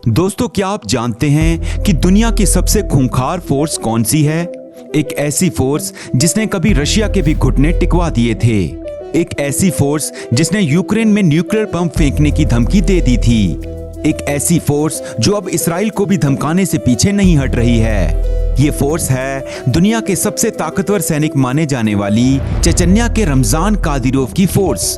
दोस्तों, क्या आप जानते हैं कि दुनिया की सबसे खूंखार फोर्स कौन सी है? एक ऐसी फोर्स जिसने कभी रशिया के भी घुटने टिकवा दिए थे। एक ऐसी फोर्स जिसने यूक्रेन में न्यूक्लियर बम फेंकने की धमकी दे दी थी। एक ऐसी फोर्स जो अब इसराइल को भी धमकाने से पीछे नहीं हट रही है। ये फोर्स है दुनिया के सबसे ताकतवर सैनिक माने जाने वाली चेचन्या के रमजान कादिरोव की फोर्स।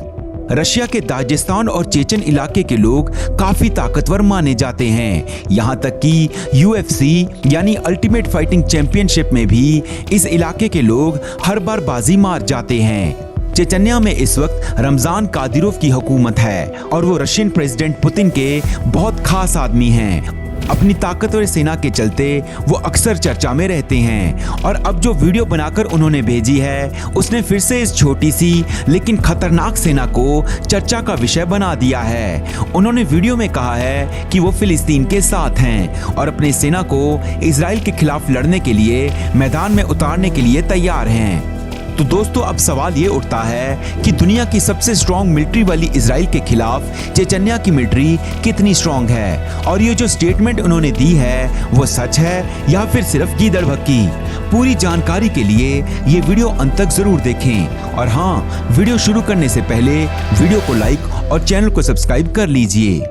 रशिया के दागिस्तान और चेचन इलाके के लोग काफी ताकतवर माने जाते हैं। यहाँ तक कि UFC यानी अल्टीमेट फाइटिंग चैंपियनशिप में भी इस इलाके के लोग हर बार बाजी मार जाते हैं। चेचन्या में इस वक्त रमजान कादिरोव की हुकूमत है और वो रशियन प्रेसिडेंट पुतिन के बहुत खास आदमी हैं। अपनी ताकतवर सेना के चलते वो अक्सर चर्चा में रहते हैं और अब जो वीडियो बनाकर उन्होंने भेजी है उसने फिर से इस छोटी सी लेकिन खतरनाक सेना को चर्चा का विषय बना दिया है। उन्होंने वीडियो में कहा है कि वो फिलिस्तीन के साथ हैं और अपनी सेना को इजराइल के खिलाफ लड़ने के लिए मैदान में उतारने के लिए तैयार हैं। तो दोस्तों, अब सवाल ये उठता है कि दुनिया की सबसे स्ट्रॉन्ग मिलिट्री वाली इजराइल के खिलाफ चेचन्या की मिलिट्री कितनी स्ट्रॉन्ग है और ये जो स्टेटमेंट उन्होंने दी है वो सच है या फिर सिर्फ गीदड़-भक्की। पूरी जानकारी के लिए ये वीडियो अंत तक जरूर देखें और हाँ, वीडियो शुरू करने से पहले वीडियो को लाइक और चैनल को सब्सक्राइब कर लीजिए।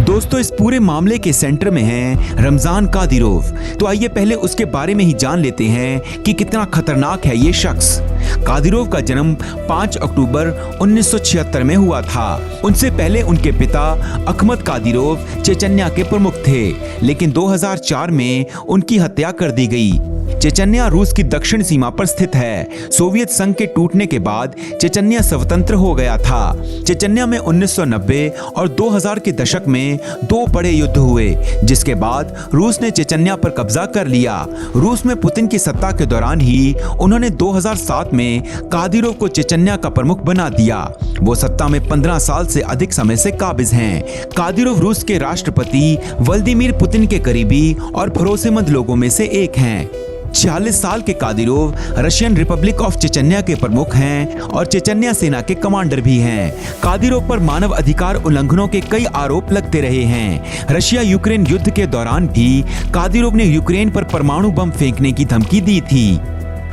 दोस्तों, इस पूरे मामले के सेंटर में है रमजान कादिरोव। तो आइए पहले उसके बारे में ही जान लेते हैं कि कितना खतरनाक है ये शख्स। कादिरोव का जन्म 5 अक्टूबर 1976 में हुआ था। उनसे पहले उनके पिता अखमद कादिरोव चेचन्या के प्रमुख थे, लेकिन 2004 में उनकी हत्या कर दी गई। चेचन्या रूस की दक्षिण सीमा पर स्थित है। सोवियत संघ के टूटने के बाद चेचन्या स्वतंत्र हो गया था। चेचन्या में 1990 और 2000 के दशक में 2 बड़े युद्ध हुए, जिसके बाद रूस ने चेचन्या पर कब्जा कर लिया। रूस में पुतिन की सत्ता के दौरान ही उन्होंने 2007 में कादिरोव को चेचन्या का प्रमुख बना दिया। वो सत्ता में 15 साल से अधिक समय से काबिज हैं। कादिरोव रूस के राष्ट्रपति व्लादिमीर पुतिन के करीबी और भरोसेमंद लोगों में से एक हैं। 46 साल के Kadyrov Russian Republic of Chechnya के प्रमुख हैं और चेचन्या सेना के कमांडर भी हैं। कादिरोव पर मानव अधिकार उल्लंघनों के कई आरोप लगते रहे हैं। रशिया यूक्रेन युद्ध के दौरान भी कादिरोव ने यूक्रेन पर परमाणु बम फेंकने की धमकी दी थी।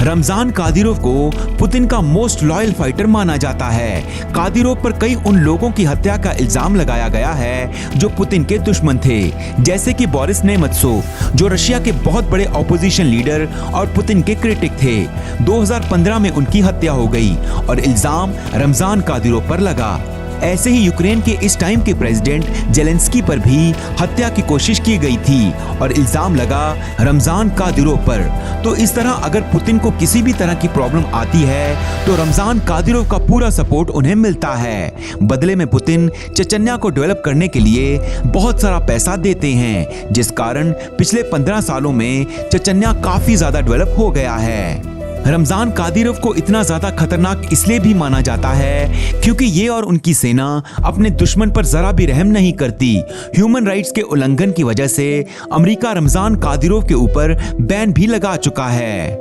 रमजान कादिरोव को पुतिन का मोस्ट लॉयल फाइटर माना जाता है। कादिरोव पर कई उन लोगों की हत्या का इल्जाम लगाया गया है जो पुतिन के दुश्मन थे, जैसे कि बोरिस नेमत्सोव, जो रशिया के बहुत बड़े ऑपोजिशन लीडर और पुतिन के क्रिटिक थे। 2015 में उनकी हत्या हो गई और इल्जाम रमजान कादिरोव पर लगा। ऐसे ही यूक्रेन के इस टाइम के प्रेसिडेंट जेलेंस्की पर भी हत्या की कोशिश की गई थी और इल्जाम लगा रमजान कादिरोव पर। तो इस तरह अगर पुतिन को किसी भी तरह की प्रॉब्लम आती है तो रमजान कादिरोव का पूरा सपोर्ट उन्हें मिलता है। बदले में पुतिन चेचन्या को डेवलप करने के लिए बहुत सारा पैसा देते हैं, जिस कारण पिछले 15 सालों में चेचन्या काफी ज्यादा डेवलप हो गया है। रमजान कादिरोव को इतना ज्यादा खतरनाक इसलिए भी माना जाता है क्योंकि ये और उनकी सेना अपने दुश्मन पर जरा भी रहम नहीं करती। ह्यूमन राइट्स के उल्लंघन की वजह से अमेरिका रमजान कादिरोव के ऊपर बैन भी लगा चुका है।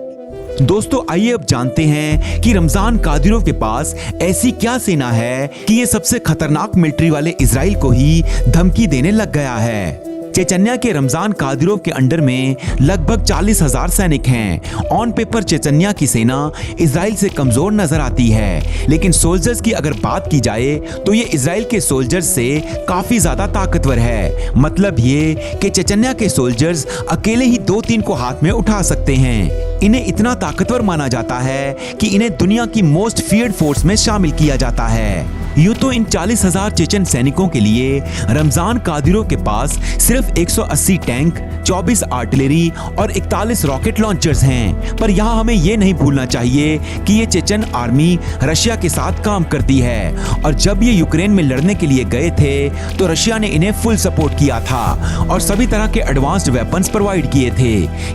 दोस्तों, आइए अब जानते हैं कि रमजान कादिरोव के पास ऐसी क्या सेना है कि ये सबसे खतरनाक मिलिट्री वाले इजराइल को ही धमकी देने लग गया है। चेचन्या के रमजान कादिरोव के अंडर में लगभग 40,000 सैनिक हैं। ऑन पेपर चेचन्या की सेना इजराइल से कमजोर नजर आती है, लेकिन सोल्जर्स की अगर बात की जाए तो ये इजराइल के सोल्जर्स से काफी ज्यादा ताकतवर है। मतलब ये कि चेचन्या के सोल्जर्स अकेले ही 2-3 को हाथ में उठा सकते हैं। इन्हें इतना ताकतवर माना जाता है कि इन्हें दुनिया की मोस्ट फियर्ड फोर्स में शामिल किया जाता है। यूं तो इन 40,000 चेचन सैनिकों के लिए रमजान कादिरोव के पास सिर्फ 180 टैंक, 24 आर्टिलरी और 41 रॉकेट लॉन्चर्स हैं। पर यहाँ हमें ये नहीं भूलना चाहिए कि ये चेचन आर्मी रशिया के साथ काम करती है और जब ये यूक्रेन में लड़ने के लिए गए थे तो रशिया ने इन्हें फुल सपोर्ट किया था और सभी तरह के एडवांस्ड वेपन्स प्रोवाइड किए थे।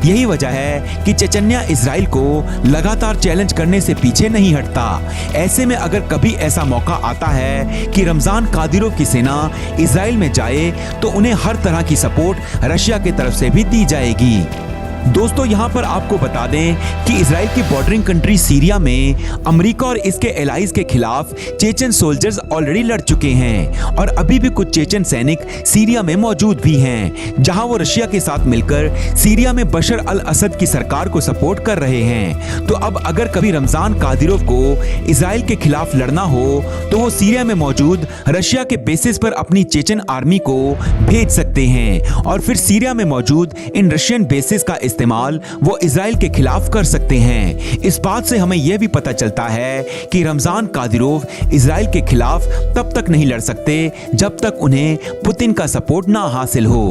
यही वजह है कि चेचन्या इजराइल को लगातार चैलेंज करने से पीछे नहीं हटता। ऐसे में अगर कभी ऐसा मौका आता है कि रमजान कादिरोव की सेना इजराइल में जाए तो उन्हें हर तरह की सपोर्ट रशिया की तरफ से भी दी जाएगी। दोस्तों यहाँ पर आपको बता दें कि इजराइल की बॉर्डरिंग कंट्री सीरिया में अमेरिका और इसके एलाइज के खिलाफ चेचन सोल्जर्स ऑलरेडी लड़ चुके हैं और अभी भी कुछ चेचन सैनिक सीरिया में मौजूद भी हैं, जहां वो रशिया के साथ मिलकर सीरिया में बशर अल असद की सरकार को सपोर्ट कर रहे हैं। तो अब अगर कभी रमजान कादिरोव को इजराइल के खिलाफ लड़ना हो तो वो सीरिया में मौजूद रशिया के बेसिस पर अपनी चेचन आर्मी को भेज सकते हैं और फिर सीरिया में मौजूद इन रशियन बेसिस का इस्तेमाल वो इजराइल के खिलाफ कर सकते हैं। इस बात से हमें यह भी पता चलता है कि रमजान कादिरोव इजराइल के खिलाफ तब तक नहीं लड़ सकते जब तक उन्हें पुतिन का सपोर्ट ना हासिल हो।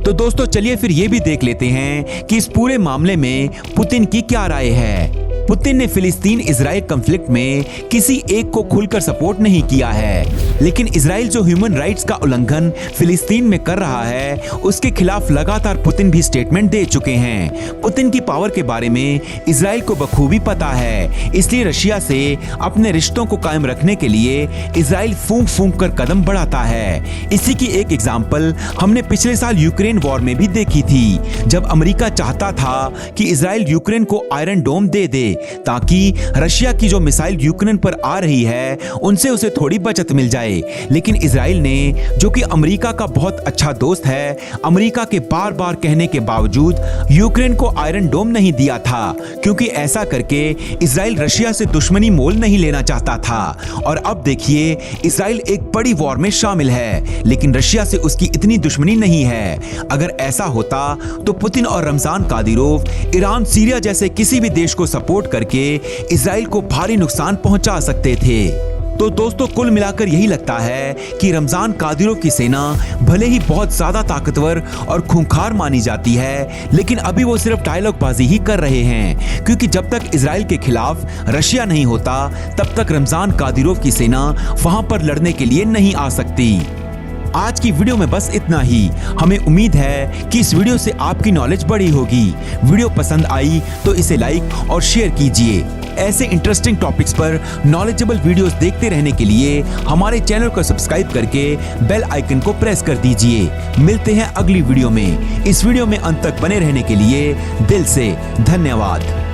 तो दोस्तों चलिए फिर ये भी देख लेते हैं कि इस पूरे मामले में पुतिन की क्या राय है। पुतिन ने फिलिस्तीन इजराइल कॉन्फ्लिक्ट में किसी एक को खुलकर सपोर्ट नहीं किया है, लेकिन इजराइल जो ह्यूमन राइट्स का उल्लंघन फिलिस्तीन में कर रहा है उसके खिलाफ लगातार पुतिन भी स्टेटमेंट दे चुके हैं। पुतिन की पावर के बारे में इजराइल को बखूबी पता है, इसलिए रशिया से अपने रिश्तों को कायम रखने के लिए इजराइल फूंक फूंक कर कदम बढ़ाता है। इसी की एक एग्जाम्पल हमने पिछले साल यूक्रेन वॉर में भी देखी थी, जब अमेरिका चाहता था कि इजराइल यूक्रेन को आयरन डोम दे दे ताकि रशिया की जो मिसाइल यूक्रेन पर आ रही है उनसे उसे थोड़ी बचत मिल जाए। लेकिन इजराइल ने, जो कि अमेरिका का बहुत अच्छा दोस्त है, अमेरिका के बार बार कहने के बावजूद यूक्रेन को आयरन डोम नहीं दिया था, क्योंकि ऐसा करके इजराइल रशिया से दुश्मनी मोल नहीं लेना चाहता था। और अब देखिए इजराइल एक बड़ी वॉर में शामिल है, लेकिन रशिया से उसकी इतनी दुश्मनी नहीं है। अगर ऐसा होता तो पुतिन और रमजान कादिरोव ईरान, सीरिया जैसे किसी भी देश को सपोर्ट करके इजराइल को भारी नुकसान पहुंचा सकते थे। तो दोस्तों कुल मिलाकर यही लगता है कि रमजान कादिरोव की सेना भले ही बहुत ज्यादा ताकतवर और खूंखार मानी जाती है, लेकिन अभी वो सिर्फ डायलॉगबाजी ही कर रहे हैं, क्योंकि जब तक इजराइल के खिलाफ रशिया नहीं होता तब तक रमजान कादिरोव की सेना वहां पर लड़ने के लिए नहीं आ सकती। आज की वीडियो में बस इतना ही। हमें उम्मीद है कि इस वीडियो से आपकी नॉलेज बढ़ी होगी। वीडियो पसंद आई तो इसे लाइक और शेयर कीजिए। ऐसे इंटरेस्टिंग टॉपिक्स पर नॉलेजेबल वीडियोस देखते रहने के लिए हमारे चैनल को सब्सक्राइब करके बेल आइकन को प्रेस कर दीजिए। मिलते हैं अगली वीडियो में। इस वीडियो में अंत तक बने रहने के लिए दिल से धन्यवाद।